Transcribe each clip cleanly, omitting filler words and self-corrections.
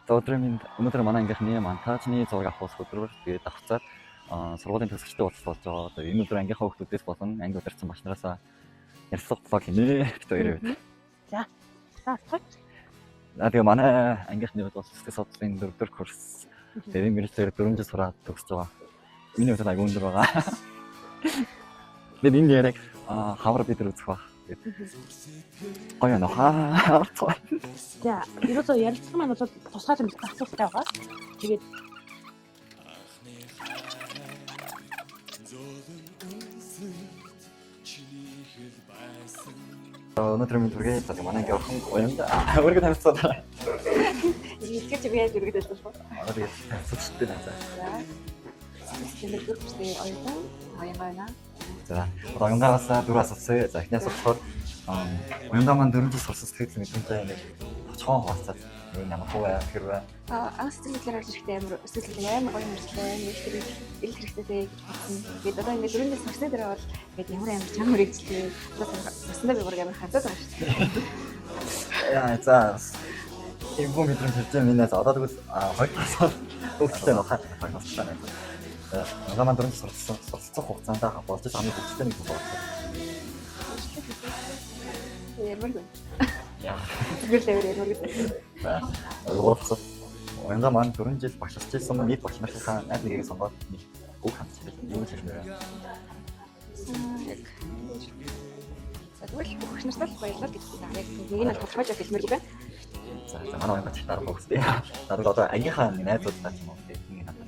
За өнөөдөр манай ангийнхны монтажны зураг авах өдрөөр тэгээд давхцаад сургуулийн төгсөгчтэй уулзалт болж байгаа. Одоо энэ өдөр ангийнхаа хүүхдүүдээс болон анги удирдсан багш нараасаа ярилцлага блог хийнэ бид хоёрын үед. За. Тэгээ манай ангийнхны хувьд бол сэтгэл судлалын 4-р курс тэгээд мэргэжлэр 4 жил сураад төгсөж байгаа. Миний хувьд аягүй өндөр байгаа. Тэгээд энэ яриг хавар бид нар үзэх баг. Гоё нөхаа. За, ерөөсөө ярилцлага маань бол тусгай юм асуулттай байгаа. Тэгээд өнөөдөр минь түргээ манай ингээ орхон уянда өөрийгөө танилцуулаа. итгэж бигээд үргэлжлэж байна шүү. Одоо танилцуулчихсан байна. За. Тэгээд бүртээ оюутан. За, оюунгаас дөрөв асуусан. За, эхнээс болохоор оюундаа маань 4 жил сурсан сэтгэл мэдрэмжтэй нэг товчхон хуваалцаад юу ямар хуваа хэрвээ анх сэтгэлээр орж ирэхдээ амар сэтгэлээр амар гоё мөрчлээ. Нэг хэрэг ил хэрэгтэй гэж бодсон. Тэгээд одоо ингээд 4 жил сурсны дараа бол ингээд ямар амар чанга мөрөгчлээ. Одоо сурсандаа би бүр амар хандаад байгаа шүү дээ. яа за энэ бүх мэдрэмж хэлж байгаа минээс одоо тэгвэл 2 асуулт хөвгөлтэй нөхөд байна. Одоо маань 4 жил суралцах хугацаанд болж байгаа хамгийн хөвгөлтэй нэг зүйл байна. Ямар гэнэ? Яа. Зүгээр л. За, өөрөөр оюундаа маань 4 жил багшлж ирсэн нэг багш нартаа найз нэгийг сонгоод нэг үг хамтчих юм хийж байна. Тэгвэл багш нартай баярлалаа гэж байна. Яг нэг нь тодорхойж хэлмээр байна. За, манай оюун багш дараа бүгстэй. Дараа одоо ангийнхаа найзуудтай ч юм уу тийм надад.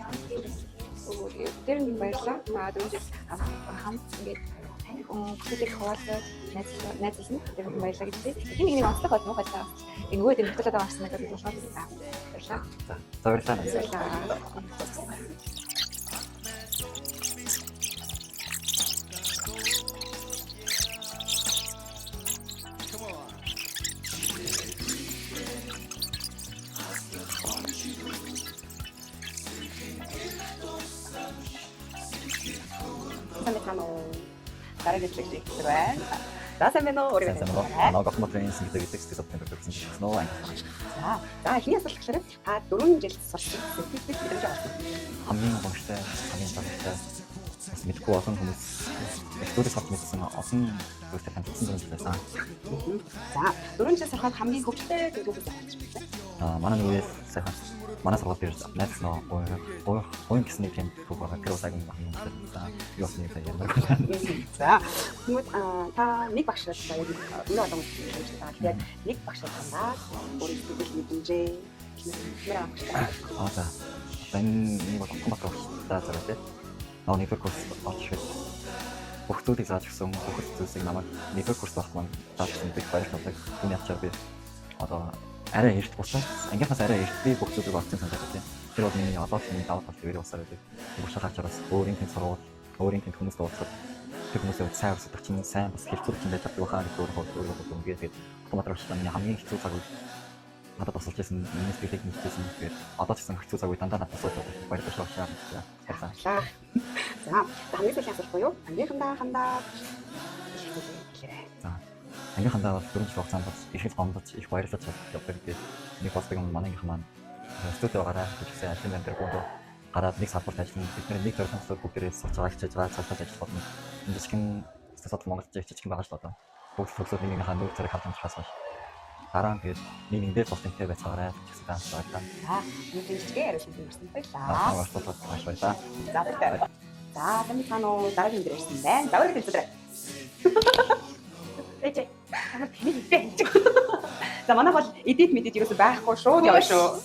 Тэр нь баярлалаа. Дөрөв жил хамт ингээд бүтээх хаваалаа найзлсан. Тэр нь баярлалаа гэж байна. Тэр нэг онцлог бол муу хатаа. Энэ нөгөө тийм хөтөлөд байгаа юм гэдэг болохоор баярлалаа. За, баярлалаа. Дараагийн жишээ хэлэх байна. Даасан мэн үү? Намайг ахматрын сэтгэл судлалын төгссөн гэсэн нөө анги. За ихний асуулт гэхээр 4 жил сурсан сэтгэл мэдрэмж авсан. Хамгийн гомштой, хамгийн дараатай бас мэдгүй олон хүмүүс студид сарт мэдсэн олон зүйлтэй танилцсан юм байсан. За 4 жил сурахад хамгийн хөвгтэй зүйлүүд байна. Манай нүгээс сайхан манай сургууль дээр найз нөө гоё гэсэн нэг юм төв байгаа. Тэр усагийн хамгийн сайн юу ч нэг ямар. За хүмүүс та нэг багш надтай яг энэ олон хүмүүс байна. Тэгэхээр нэг багш надтай өөрийн сэтгэл мэдрэмжээ нэр авчихсан. За. Энэ бол комбаттай зэрэг нөө нэг курс очиж бүгдүүдийг зааж өгсөн бүх зүйлсийг намайг нэг курс багт маань заажсан bych баярлалаа. Түүний ачаар би одоо арай эрт буцаад ангийнхаас арай эрт би бүх зүйлийг олцсон санагдаж байна. Тэр бол миний одоогийн даваа тал дээр усаар байдаг. Уушаа хачаараас өөрийн тэн сургууль, өөрийн тэн хүмүүст уулзах тэр хүмүүсээ сайн өсөх чинь сайн бас хэлцүүлэх чинь байж байгаа хаа гэдэг өөрөө ингээд автоматар миний хамгийн хэцүү цаг үе надад тусалж байсан миний сэтгэлийг мэдсэн. Тэгээд одоо ч гэсэн хэцүү цаг үе дандаа надад тусалж байгаа. Баярлалаа шааш. За хамгийн сүүлийн асуулт буюу ангийнхандаа За ангийнхандаа бол 4 жил хугацаанд их л гомдож их баярлаж явдаг. Тэгээд нэг постыг манайх маань студид байгаараа гэсэн ажлын дээр гоо гараад нэг салбарт ажиллана. Бид нэг төрөлхтөд бүгдээрээ сурч байгаа хичээж байгаа цаашаа ажиллах болно. Энэ жижигэн студид Монголд жижигэн байгаа шүү дээ. Бүгд төрлөөр нэг нөх зэрэг хамтарч хасаж. Дараа нь тэгээд нэг дээр тусламжтай байцаагаарай гэсэн таашаалаа. нэг жижигхэн яриулсан юм байна. Баярлалаа. За баярлалаа. За таны тануу дараагийн дээр ирсэн байна. Даваа хэлбэрээ. Эцэг ямар тэнийтэй. За манай бол эдит мэдээд юусэн байхгүй шууд яваа шүү.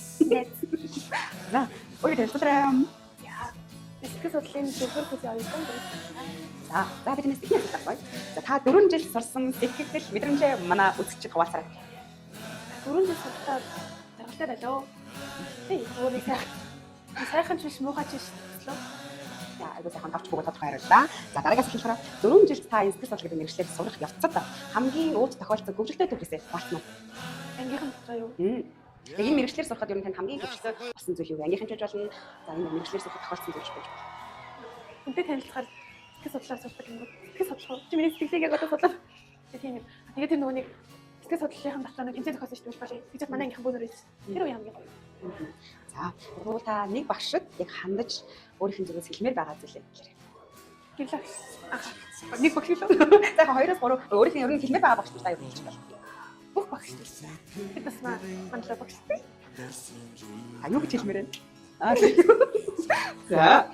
За ой хэлбэрээ. сэтгэл судлалын 4 курсын оюутан байна. За биднээс ихний асуулт байна. За та 4 жил сурсан сэтгэл мэдрэмжээ манай үзэгчид хуваалцаарай. 4 жил суртаад жаргалтай байлаа. Тий, өөрөө сайхан ч биш муухай ч биш лөө. За айгуу сайхан тавч бүгд тодорхой хариуллаа. За дараагийн асуулт болохоор 4 жил та сэтгэл судлалын мэргэжлээр сурах явцад хамгийн өөд тохиолдсон хөвгөлтэй төгсөөс болтно. Ангийнхан дотоо юу? Яг энэ мэргэжлэр сурахад ер нь тань хамгийн хөвгөлтэй болсон зүйл юу? Ангийнхан ч болж болно. За энэ мэргэжлэр сурахад тохиолдсон зүйл байж болно. Үнтэй танилцахаар сэтгэл судлаар сурдаг юм уу? Сэтгэл судлах. Чи миний сэтгэлийг яг одоо судлаа. Тийм юм. Тэгээд тэр нөгөөний сэтгэл судлалын дотор нэг тэмцээн тохиолсон шүү дээ. Тэгж манай ангийнхан бөөнөр байсан. Тэр үе хамгийн гоё. За, тэгвэл та нэг багшид яг хандаж өөрийнх нь зүгээс хэлмээр байгаа зүйлээ хэлээрэй. Гэлээ. Нэг багш л. За, хоёроос гурав өөрийнх нь ерөн хэлмээр байгаа багш та юу хэлж байна? Бүх багш л. Бид бас манлаа багш. Юу гэж хэлмээр байна? За.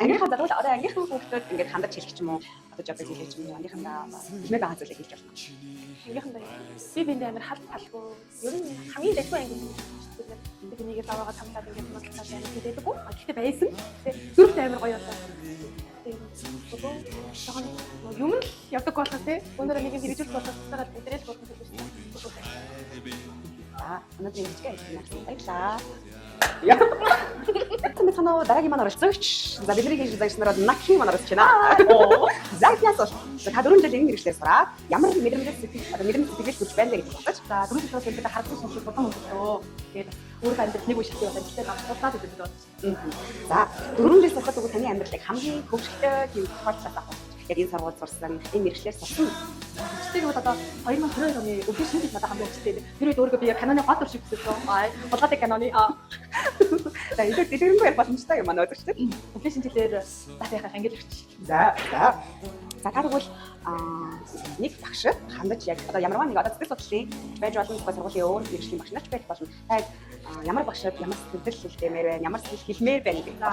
Ангийнхаа зарвал одоо ангийнхаа хүүхдүүд ингээд хандаж хэлэх ч юм уу? Одоо жоо хэлэх ч юм уу? Ангийнхаа хэлмээр байгаа зүйлээ хэлж болно. Ангийнхандаа би биндээ амар халт талгүй. Ер нь хамгийн дэвгүй анги бид нэгээ даваагаа тамлаад ингээд бодлоо байна гэдэг үү? Гэхдээ байсан. Зүрхтэй амар гоё болоо. Тэгээд юм л явдаг болоо тий. Өнөөдөр нэг юм хэрэгжүүлэх болоо цацаад өдрөл болох юм шиг байна. За, өнөөдөр ингэж баярлалаа. Яа. Тэнд танаа дараагийн маань оролцогч. За бидний хийж загснараа Наки маань оролцож байна. За яасан. Та 4 жил энэ хэрэгслээр сураад ямар мэдрэмж сэтгэл төрж байна гэж бодож. За 4 жил сураад бид харсан юм шиг бодсон юм. Тэгээд өөрөө амьдрал нэг үе шатыг болоод ихтэй намтуулаад гэдэг бодож. За 4 жил сурахад үгүй таны амьдралыг хамгийн хөвгөлтэй тийм тохиолдол авах. Яг энэ сургууль сурсан, энэ мэрэгчлэр сурсан. Тэгвэл одоо 2022 оны өвчин шинжлэх надад хамгийн хүчтэй. Тэр үед өөрийгөө би каноны гол шиг хүссэн. Бодлогын каноны За илүү дэлгэрэнгүй ярих боломжтой юм манай үзэгчтэй. өвчин шинжлэлээр заахыг ангиж өгч. За та тэгвэл нэг багш хандаж яг одоо ямарваа нэг одоо сэтгэл судлалын байж олон тухай сургуулийн өөр мэргэжлийн багш нарч байх болно. Та ямар багшд ямар сэтгэл хэлмээр байна, ямар сэтгэл хэлмээр байна гэх. За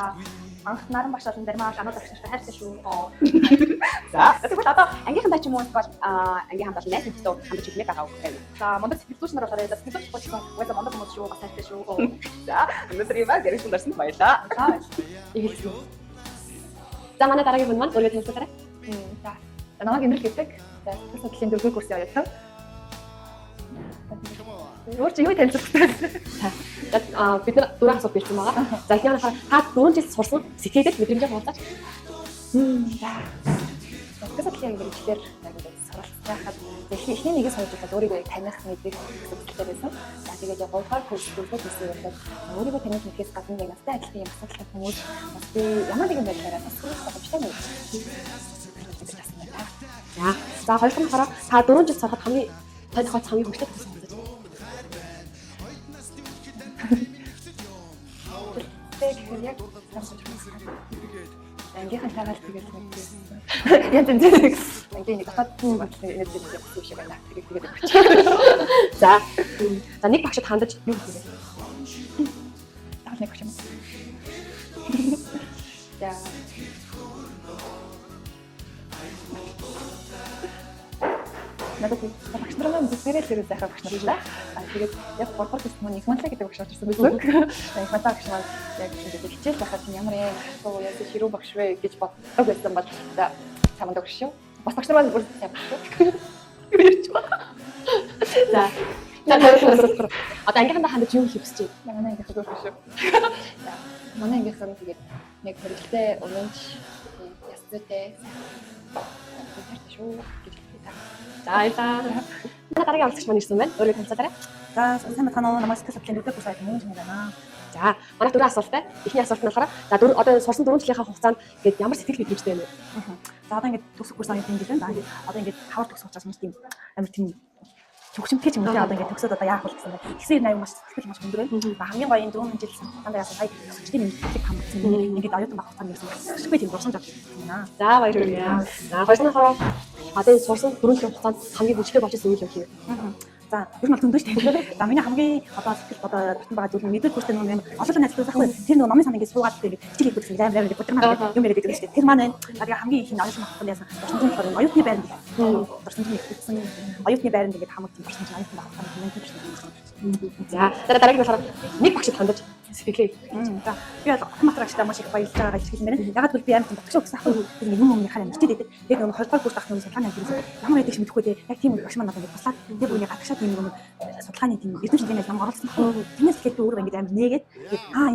анх наран багш олон дэрмаа анаа багш нартай хайртай шүү. За тэгвэл одоо ангийнхандаа ч юм уу бол ангийн хамт олон найз нөхдөд хандаж хэлмээр байгаа үг байна. За мундаг сэтгэлзүйч нар болохоор сэтгэлзүйч болсон. Угаасаа мундаг хүмүүс шүү, бас хайртай шүү. За өнөөдөр юм аа гэрээс ундарсан баялаа. За игэлцүү. За манай дараагийн хүн маань өөрийгөө танилцуулаарай. За намайг Имрэл гэдэг. За сэтгэл судлалын 4-р курсын оюутан. Өөр чи юу танилцуулах вэ? За бид нар дөрөв асуулт бэлдсэн байгаа. За эхний анхаарал та 4 жил сурсан сэтгэлд мэдрэмжээ хуваалцаач. За сэтгэл судлалын мэргэжлэр суралцахад эхний нэгээс хоёр жил өөрийгөө таних мэддэг зүйлтэй байсан. За тэгээд 3-р курс 4-р курсын үед өөрийгөө таних мэдхээс гадна яг настай адилхан юм асуудалтай хүмүүс бас би ямар нэгэн байдлаараа бас сурах боломжтой юм. За хоёр дахь анхаарал та 4 жил сурахад хамгийн тань хот хамгийн хөвгтэй байсан юм. Яг ангийнхан тагаал тэгээд мэдсэн. Янз янз. Ангийн нэг хатад батлын энэ зүйл шиг байна. Тэгээд өгч. За нэг багшд хандаж юу хийх вэ? Таал нэг багш юм. За надад багш нар маань бүсгэрэл зэрэг захаа багш нар л да. Тэгээд яг 3-р курс маань их манлаа гэдэг багш орсон байсан. Их манлаа багш маань яг ингэ хичээл захаад ямар юм асуу яг хэрүү багш вэ гэж боддог байсан бол за саманд багш шүү. Бас багш нар маань бүр сайн багш шүү. Ирч ба. За одоо ангийнхандаа хандаж юу хийх хүсэж байна? Манай ингэ хөгөөх шүү. За манай ингэ хөрөө тэгээд нэг хөрөлтэй өнөж ясцтэй хайртай шүү гэж За манай дараагийн оролцогч маань ирсэн байна. Өөрийгөө танилцуулаарай. За сайн байна уу? Намайг сэтгэл судлалын 4-р курс оюутан юм байна. За манай 4 асуулттай. Эхний асуулт нь болохоор за одоо сурсан 4 жилийнхаа хугацаанд гээд ямар сэтгэл хөдлөмжтэй байна вэ? За одоо ингээд төгсөх курс оюутан юм байна. За одоо ингээд хавар төгсөх учраас маш тийм амар тийм чөгшмтэй юм уу? Одоо ингээд төгсөөд одоо яах вэ гэсэн байна. Ихсээр 80 маш сэтгэл маш өндөр байна. Хамгийн гоё энэ 4 жил тандаа яасан сая төгсчдийн мэдлэг хамгаалсан. Ингээд оюутан байх хугацаанд ирсэн. Ашиггүй тийм дурсамж авч байна. За баярлалаа. За хоёрсныхоо одоо сурсан 4 жилийн хугацаанд хамгийн хүчтэй болж ирсэн үйл юм хийв. За ер нь бол зөндөө шүү дээ. За миний хамгийн одоо сэтгэл одоо татсан байгаа зүйл нь мэдээлэл хүртэл нэг олон найзлууд байхгүй. Тэр нэг номын сан ингээд суугаад тэгээд хичээл хийх гэсэн амар бодромаа юм яриад байдаг шүү дээ. Тэр маань надад хамгийн их нь оюутан багтсан яасан. Оюутны байранд. Дурсамжны ихсэн оюутны байранд ингээд хамаг тийм дурсамж оюутан багтсан юм тийм. За дараагийн болохоор нэг багшд хандаж сэтгэлээ. За би бол автоматрагчтай маш их баярлж байгаа гэж хэлмээр байна. Ягаад гэвэл би амар багш өгсөн ахгүй. Тэр нэг юм хараа мэдчихэд байдаг. Тэгээд нэг 2-р курс ахны судалгааны хэлсэн. Ямар байдаг ч мэдэхгүй дээ. Яг тийм багш маань надад туслаад тэр үеийг гадагшаад тийм нэг судалгааны тийм эрдэнэ шинжилгээнд нам оролцсон ахгүй. Тэрнээс ихэд би өөрөө ингээд амар нээгээд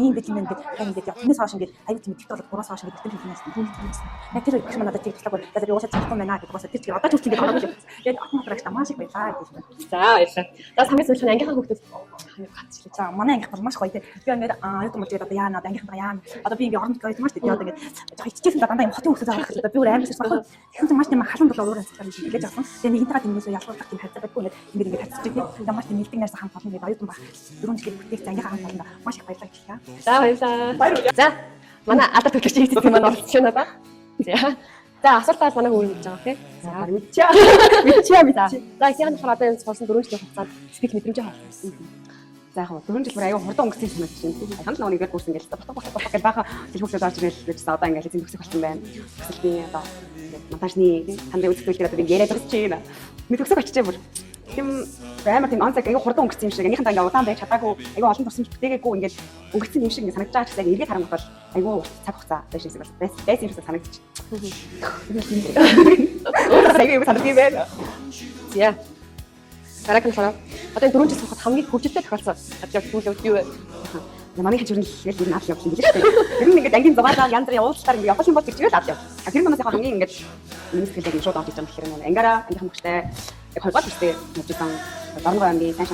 ийм бид юм байна гэдэг. Яг ингээд тэрнээс хойш ингээд аюу тийм мэддэг бол 3-аас хойш ингээд эрдэнэ шинжилгээнээс яг тэр багш маань надад тийм туслаагүй. Тэгээд уусаа цахгүй байна гэдэг уусаа тэр чинь одоо ч үгүй ингээд ороод явсан. Тэгээд автоматрагчтай маш их баярлаа гэж байна. За баярлалаа. За хамгийн сүүлд ангийнхаа хүүхдүүд За манай анги бол маш гоё те. Би ингээд Тэгээд аюутан болж одоо яана ангийнхаа яана. Одоо би ингээ оронд байж маш тийм одоо ингээ жоо хичээсэн дандаа юм хотын хөсөж байгаа хэрэг. Би өөр амжилт сурах. Тэгсэн чинь маш тийм халуун болоо өөрөө сэтгэлээр хэлж авсан. Тэгээд нэгэнтэйгээ тэнгээс ялгуулах тийм хайцаа байхгүй ингээ хайцчих тийм. Тэгээд маш тийм нэлдэг найс хамт болно гэдэг аюутан баг. 4 жилийн бүтээгч ангийнхаа хамт болно. Маш их баярлалаа гэх юм. За баярлалаа. За манай алдар төлөвч хийх юм маань оролцож байна ба. За асуултаар манай хүү хийж байгаа тийм. За мэдчихээ. За ихэнх нь одоо энэ сурсан 4 жилийн хугацаанд спик мэдрэмж авсан. За яг 4 жил бүр аяга хурдан өнгөрсөн юм байна. Ханд нэг ингээд гүрсэн ингээд бутга гэж баахан телевизээр орж ирэл гэсэн одоо ингээд эзэн төгсөх болсон байна. Тэгвэл би одоо монтажны таны үзүүлэлтээр одоо би яриад байгаа чинь мэд төгсөх очижээ бүр. Тийм амар тийм онцог аяга хурдан өнгөрсөн юм шиг. Энийхэн ингээ удаан байж чадаагүй аяга олон турсан бүтээгээгүй ингээд өнгөрсөн юм шиг ингээд санагдаж байгаа гэсэн эргээд харангуут бол аяга цаг хугацаа байж юм шиг байсан юм шиг санагдчих. Аяга юм санагдсан байна. За. Дараагийн болохоор одоо энэ 4 жил сурахад хамгийн хөвжөлтэй тохиолдсон зүйлүүд юу вэ? Манай хажуурн л яг энэ авч явсан гэж байна. Тэр нь ингээд ангийн зугаалаа янз бүрийн уулзалтаар ингээд явах юм бол гэж авч яв. Тэр манаас яг хамгийн ингээд министрлэг шууд авч иж байгаа гэхээр ангаараа ангийнхан хүчтэй яг хоёр гол үстэй явжсан. Дорногоо ангийн сайн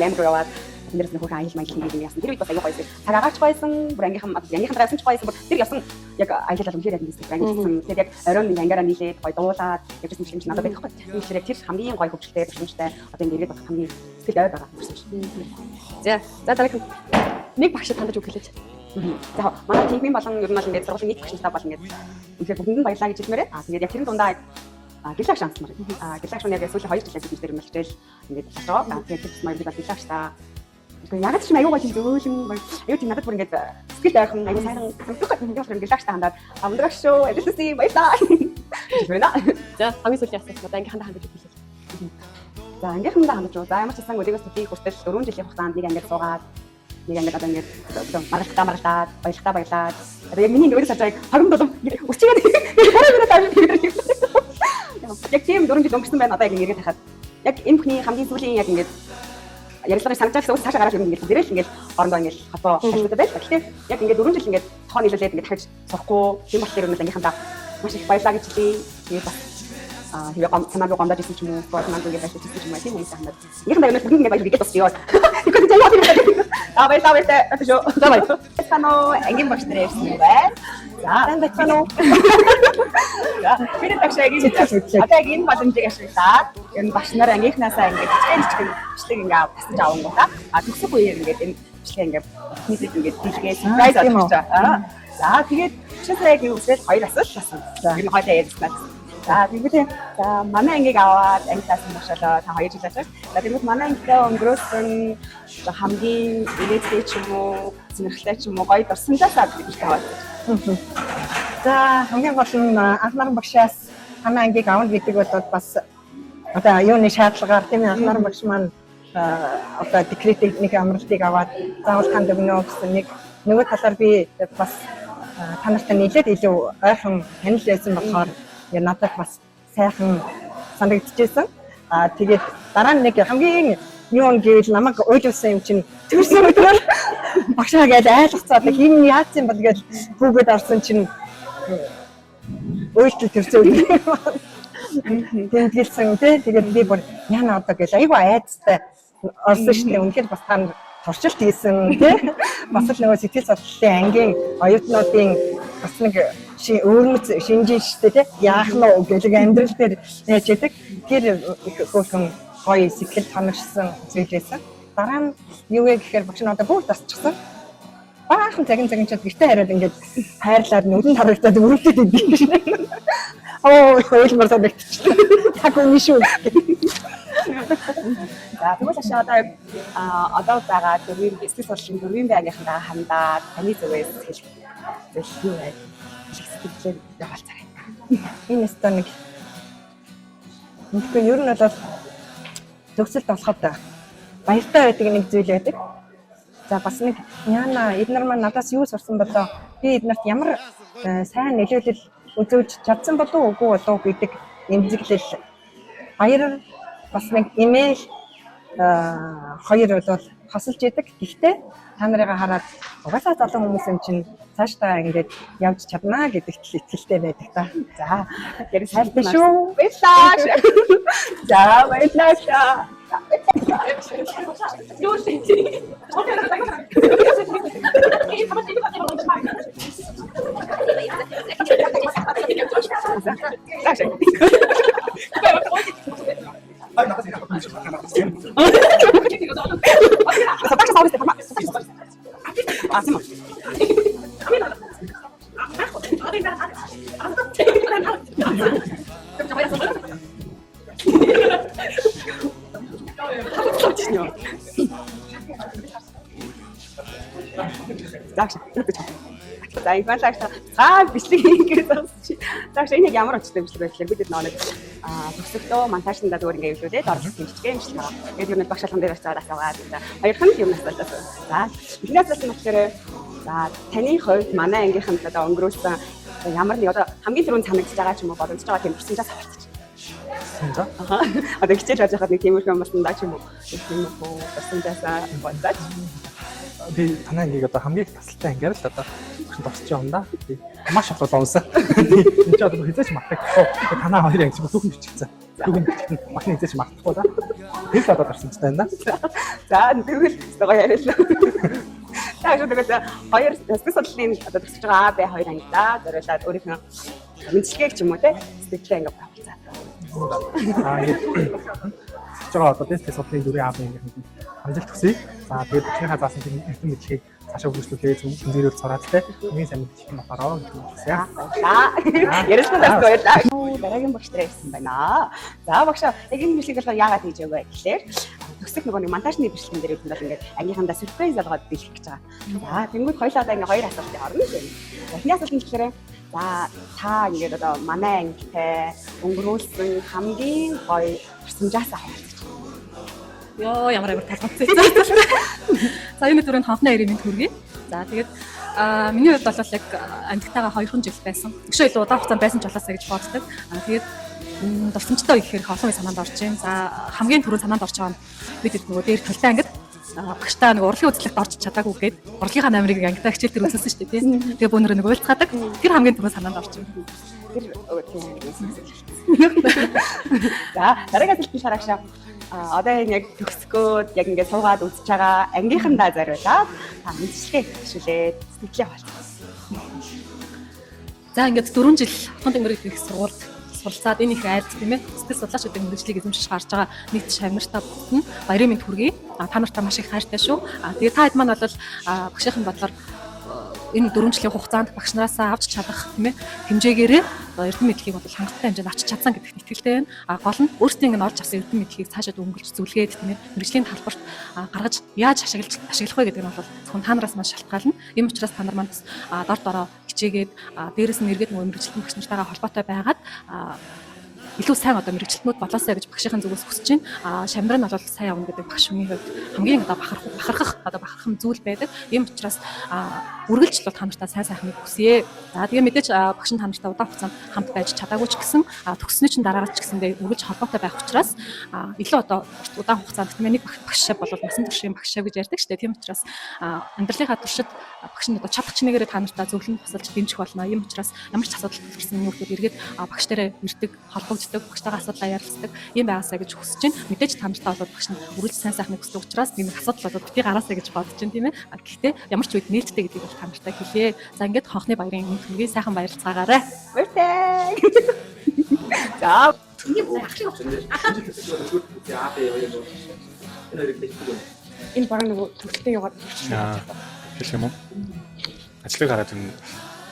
амир руу яваад тэндээс нөхөр аялал маялал хийгээд яасан. Тэр үед бас аягүй гоёсэн. Цаг агаач гоёсэн, бүр ангийнхан дараасан ч гоёсэн. Тэр ясан яг аялал үнхээр яг министрлэг ангийнхан. Тэгэхээр яг оройн ангаараа нийлээд гоё дуулаад явжсэн юм шиг надад байхгүй. Тэгэхээр тэр хамгийн гоё хөвчлөлтэй төвчтэй одоо ингээд ирээд болох хамгийн сэтгэл ой байгаа гэсэн чинь. За дараагийн нэг багш тандаж үг хэлээч. За манай техникийн болон ер нь бол ингээд сургуулийн нийт багштай бол ингээд үнэхээр бүгдэнд баярлаа гэж хэлмээрээ. Тэгээд яг тэрэн дундаа гэлэг шансмар. Гэлэг шуун яг сүүлийн 2 жил гэж тэр мэлчээл ингээд болж байгаа. Тэгээд тэр маяг бол гэлэг шаа. Тэгээд яг ч аюу гоё зөөлөн аюу тийм надад бүр ингээд сэтгэл байхан аюу сайхан ингээд гэлэг шаа хандаад амдрах шүү. Эдэлсээ баярлаа. Тэгвэл За хамгийн сүүлийн асуулт одоо ангийнхандаа хандаж үг хэлээч. за ангийнхандаа хандаж уу. За ямар ч гэсэн өдөөс төдий хүртэл 4 жилийн хугацаанд нэг ангид суугаад нэг ангид одоо ингээд маргалдаад баярлаа. Одоо яг миний өөрөөс ажиг хагам дулам өчигээд хараа тааш тийм. Яг тийм 4 жил өнгөрсөн байна одоо яг ингээд хахад. Яг энэ бүхний хамгийн сүүлийн яг ингээд ярилцлагыг санагдаж байсан цаашаа гараад ингээд дээрэл ингээд орондоо ингээд хатуу ажилладаг байлаа. Гэхдээ яг ингээд 4 жил ингээд тохон нийлүүлээд ингээд дахиж сурахгүй тийм болохоор юм ангийнхандаа маш их баярлаа гэж хэлье. Тэгээд бас тэгээ санаагүй гомдож ирсэн ч юм уу, бодлоо ингээд ажиллаж ирсэн ч юм уу тийм хүмүүс хандаад. Ийнхэнтэй өнөөдөр бүгд ингээд баярлаж игээд босчихё. Тэгэхээр тийм яа. Баярлаа. Аташо. За баярлаа. Санаа ангийн багш нар ирсэн юм байна. За баярлаа. За бид тагшаа гэж одоо яг энэ боломжийг ашиглаад энэ багш нар ангийнхнаасаа ингээд бичлэг ингээд авчихсан авангуудаа төгсөх үеэр ингээд энэ бичлэг ингээд нийтэд ингээд хийлгээд surprise авчих чаа. За тэгээд чисээ яг үсэл хоёр асуулт асуусан. Энэ хоёлаа ярьсан. За тэгвэл за манай ангийг аваад ангитаас нь бошолоо та 2 жил ажиллаж. За тэгвэл манай ангитай өнгөрөөсөн хамгийн ирээдүйн ч юм уу, сонирхолтой ч юм уу гоё дурсамжаасаа гэж таваад. За хамгийн гол нь анх наран багшаас манай ангийг авах гэдэг бол бас одоо юуны шаардлагаар тийм анх наран багш маань одоо декретийн нэг амралтыг аваад заавал танд өгнө гэсэн нэг нөгөө талаар би бас та нартай нийлээд илүү ойрхон танил байсан болохоор надад бас сайхан санагдчихсэн. Тэгээд дараа нь нэг хамгийн юу гэвэл намайг ойлуулсан юм чинь төрсөн өдрөөр багшаа гэж айлгцаад хин яатсан бол гэж бүгд орсон чинь ойлтол төрсөн өдөр. Тэмдэглэсэн тий. Тэгээд би бүр яна одоо гэж айгүй айцтай орсон шүү дээ. Үнэхээр бас та туршилт хийсэн тий. Бас л нөгөө сэтгэл судлалын ангийн оюутнуудын бас нэг өөрмөц шинжин шүү дээ тий. Яах нь гэж амьдрал дээр яаж яадаг. Тэр хөөхөн гоё сэтгэл ханагшсан зүйл байсан. Дараа нь юу вэ гэхээр багш нь одоо бүгд тасчихсан. Баахан цагийн чад гэртээ хараад ингээд хайрлаад нүдэн тарагтаад өрөвдөд идэв шин. Оо ойлмар санагдчихлаа. Яг үнэ шүү. За тэгвэл одоо байгаа дөрвийн сэтгэл судлалын дөрвийн байгийнхаа хандаад таны зүгээс хэлэх юу вэ? Сэтгэлээр явуулцаарай. Энэ өстө нэг үнэхээр ер нь бол төгсөлт болоход баяртай байдаг нэг зүйл байдаг. За бас нэг яана эднэр маань надаас юу сурсан болоо би эднэрт ямар сайн нөлөөлөл үзүүлж чадсан болов уу үгүй болов гэдэг эмзэглэл баяр бас нэг имэйл хоёр бол хосолж идэг. Гэхдээ та нарыг хараад угаасаа залуу хүмүүс юм чинь цаашдаа ингээд явж чаднаа гэдэгт итгэлтэй байдаг та. За гэр сайтай шүү. Баярлаа. За баярлаа. Юу юм уу? За энэ багш бичлэг хийгээд байна. Загш энэ ямар очтой бичлэг байдлаар бид нэг төгсөлтөө монтажтанда зүгээр ингээ явуулээд орлох хэмждэг юм шиг байна. Тэгээд юу нэг багш шалган дээр очиад асуугаад хоёрхан юм асуулаа. За бидний асуулт нь болохоор за таны хувьд манай ангийнхан одоо өнгөрүүлсэн ямар нэг одоо хамгийн түрүүнд санагдж байгаа ч юм уу боломжтой байгаа тийм процентаас аварчих. Одоо хичээж байж хахад нэг тиймэрхүү юм болсон даа ч юм уу. Тийм үү процентаас бодож. Би танай ангийг одоо хамгийн их тасалтай ангиар л одоо тосч явна да. Би маш их онсон. Энд ч одоо хизээч мартахгүй. Танай хоёр анги ч бүхэн биччихсэн. Бүхэн бичсэн маш хизээч мартахгүй да. Тэр л одоо гарсан ч байна. За тэгвэл гоё яриалаа. Тэгээд тэгээд хоёр специаллын одоо төгсөж байгаа А, Б хоёр анги да. Зориулаад өөрийнхөө мэдчилгээг ч юм уу те сэтгэлээ ингээ авчихсан. Жага одоо тест судлалын дүрийн аав ингэ амжилт хүсье. За тэгээд бичгийн заасан тийм эрдэм мэдлэгийг цаашаа хөгжүүлээ зүүнзээрүүл цараад те хамгийн сайн мэдчих юм болохоор гэж хэлсэн. За ярилцсан баярлалаа. Дараагийн багш нараа ирсэн байна. За багшаа яг энэ бичлэгийг болохоор яагаад хийж байгаа вэ гэхээр төгсөх нөгөө нэг монтажны бичлэгэн дээр үндэл ингээд ангийнхандаа сюрприз алгаад дийлэх гэж байгаа. За тэнгууд хоёлаа одоо ингээд хоёр асуултыг орно гэж байна. Эхний асуулт нь болохоор за та ингээд одоо манай ангитай өнгөрүүлсэн хамгийн гоё сурсамжаас аваад Йоо ямар амар талбартай. За энэ түрүүнд хонхны ирийн төргий. За тэгээд миний хувьд бол яг ангитайгаа 2 жил байсан. Өшөө илүү удаан хугацаанд байсан ч болоосаа гэж боддог. Тэгээд дурсамжтай их хэрэг олон санаанд орж байна. За хамгийн түрүүнд санаанд орж байгаа нь бид нөгөө дээр талтай ангид багштай нэг урлагийн үзлэгт орж чадаагүй гээд урлагийнхаа номерыг ангитай хичээл дээр үзсэн шүү дээ тийм. Тэгээ бүүнөр нэг уйлцгаадаг. Тэр хамгийн түрүүнд санаанд орж байна. За дараагийн асуулт нь шарагшаа. Одоо энэ яг төгсгөөд яг ингээд суугаад үзэж байгаа ангийнхандаа зориулаад мэдчилгээ хэвшүүлээд сэтгэлээ болчихсон. За ингээд 4 жил Хотын тэнгэрийн их сургуульд суралцаад энэ их айрт тийм ээ. Сэтгэл судлаач гэдэг мэргэжлийг эзэмшиж гарч байгаа нийт шавнартаа бүтэн баярын мэнд хүргэе. Та нартай маш их хайртай шүү. Тэгээ та хэд маань бол багшийн бодлоор энэ 4 жилийн хугацаанд багш нараасаа авч чадах тийм ээ хэмжээгээрээ эрдэм мэдлэгийг бол хангалттай хэмжээнд авч чадсан гэдэгт итгэлтэй байна. Гол нь өөрсдийн энэ орж авсан эрдэм мэдлэгийг цаашаа дөнгөлж зүлгээд тийм ээ мэргэжлийн талбарт гаргаж яаж ашиглах вэ гэдэг нь бол зөвхөн та нараас маш шалтгаална. Ийм учраас та нар маань бас дор дороо хичээгээд дээрэс нь эргээд нөгөө мэргэжлийн багш нартайгаа холбоотой байгаад илүү сайн одоо мэрэгчлэтнүүд болоосаа гэж багшийн зүгээс хүсэж байна. Шамдрын бол сайн явна гэдэг багш хүний хувьд хамгийн одоо бахархах зүйл байдаг. Ийм учраас үргэлж л та нартай сайн сайхныг хүсье. За тэгээ мэдээж багш нь та нартай удаан хугацаанд хамт байж чадаагүй ч гэсэн төгссөний чинь дараагаар ч гэсэндээ үргэлж холбоотой байх учраас илүү одоо удаан хугацаанд тийм нэг багшаа бол насан туршийн багшаа гэж ярьдаг шүү дээ. Тийм учраас амьдралынхаа туршид багш нь одоо чадах чинээгээр та нартай зөвлөн тусалж дэмжих болно. Ийм учраас ямар ч асуудал төрсэн нөхдөд эргээд багш дээрээ ирдэг холбогддог багштайгаа асуудлаа ярилцдаг юм байгаасаа гэж хүсэж байна. Мэдээж та нартай болоод багш нь үргэлж сайн сайхныг хүсдэг учраас тийм асуудал болоод бити гараасаа гэж бодож байна тийм ээ. Гэхдээ ямар ч үед нээлттэй гэдгийг бол та нартай хэлье. За ингээд хонхны баярын энэ төргийн сайхан баярлцаагаарай. Баяртай. За Энэ бараг нөгөө төгсөлтөө яваад хэлэх юм уу? Ажлыг хараад энэ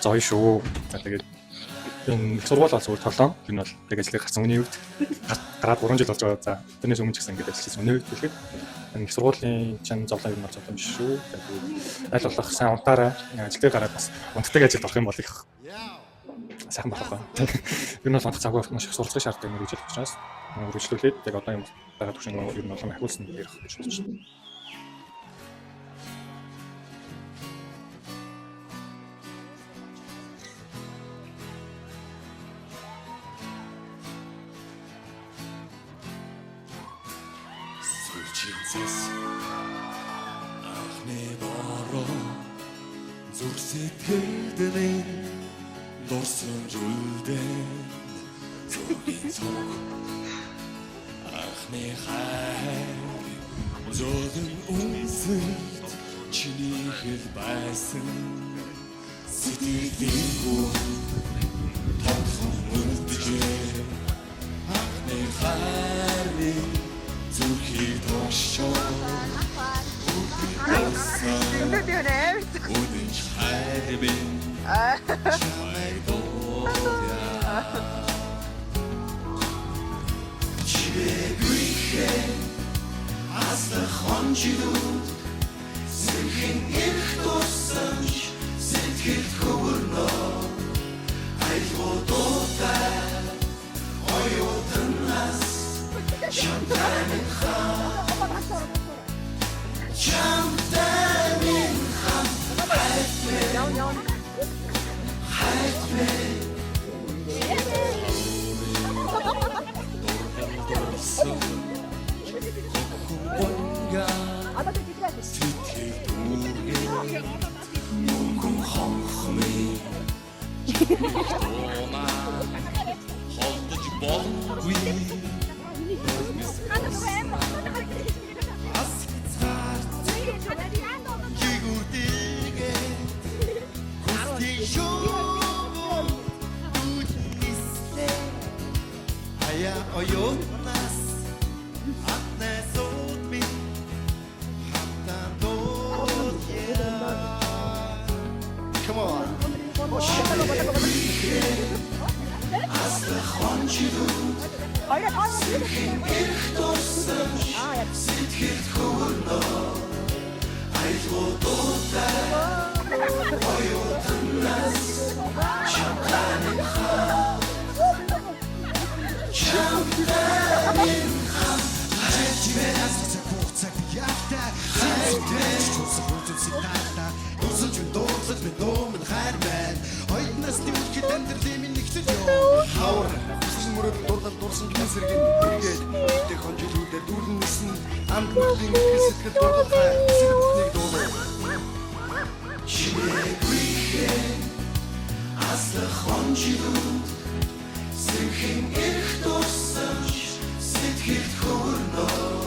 зоё шүү. За тэгээд энэ их сургууль бол зүгээр тоглоом. Энэ бол яг ажлыг гарсан үний үед гараад 3 жил болж байгаа. За тэрнээс өмнө ч гэсэн ингэж ажилласан үний үед хэлэхэд энэ их сургуулийн чинь зовлон юм зовлон биш шүү. Тэгээд аль болох сайн унтаарай. Ажлыг гараад бас унтдаг ажилд орох юм бол их сайхан байна. Энэ бол унтах цагаа маш их суралцах шаардлагатай юм гэж хэлж учраас үргэлжлүүлээд яг одоо юм байгаа түвшин ер нь олон ахиулсан ярих гэж бодож байна. Ахны бороо зүрх сэтгэлд минь дурсан зүйлдээ зүрхийн цог ахны хайр зөөлөн үнсэлт чиний хэл байсан сэтгэлийн гүн тодхон үлдэжээ ахны хайрыг зүрхий тошоо би чамайг дуудаа чигүйхээ аслах хонжигүүд сэрхэн ирэх тусамж сэтгэл хөвөрнөө айлгуудаа оюутнаас чамтай минь хам хайтвэ холдож болгүй оюутнаас атнай сууд би хамтан дуудъя. Come on. Аслах хонжигүүд ирэх тусамж сэтгэл хөвөрнөө айлгуудаа оюутнаас чамтай минь аслах хонжигүүд сэрхэн ирэх тусамж сэтгэл хөвөрнөө.